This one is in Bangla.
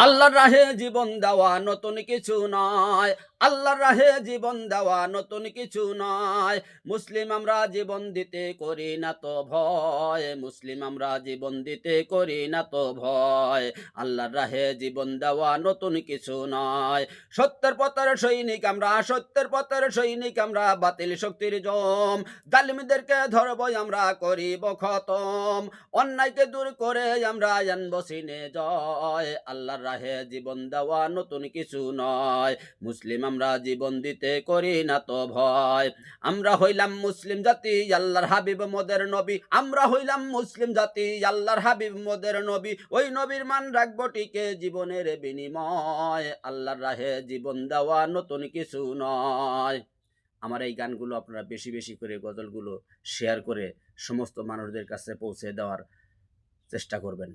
আল্লাহর রাহে জীবন দেওয়া নতুন কিছু নয়, আল্লাহর রাহে জীবন দেওয়া নতুন কিছু নয়। মুসলিম আমরা জীবন দিতে করি না তো ভয়, মুসলিম আমরা জীবন দিতে করি না তো ভয়। আল্লাহর রাহে জীবন দেওয়া নতুন কিছু নয়। সত্যের পথের সৈনিক আমরা, সত্যের পথের সৈনিক আমরা, বাতিল শক্তির জম। জালিমদেরকে ধরবই আমরা, করিব খতম। অন্যায়কে দূর করে আমরা আনবো সিনে জয়। আল্লাহর রাহে জীবন দেওয়া নতুন কিছু নয়, মুসলিম আমরা জীবন দিতে করি না তো ভয়। আমরা হইলাম মুসলিম জাতি, আল্লাহর হাবিব মোদের নবী। আমরা হইলাম মুসলিম জাতি, আল্লাহর হাবিব মোদের নবী। ওই নবীর মান রাখবো টিকে জীবনের বিনিময়। আল্লাহর রাহে জীবন দেওয়া নতুন কিছু নয়। আমার এই গানগুলো আপনারা বেশি বেশি করে, গজলগুলো শেয়ার করে সমস্ত মানুষদের কাছে পৌঁছে দেওয়ার চেষ্টা করবেন।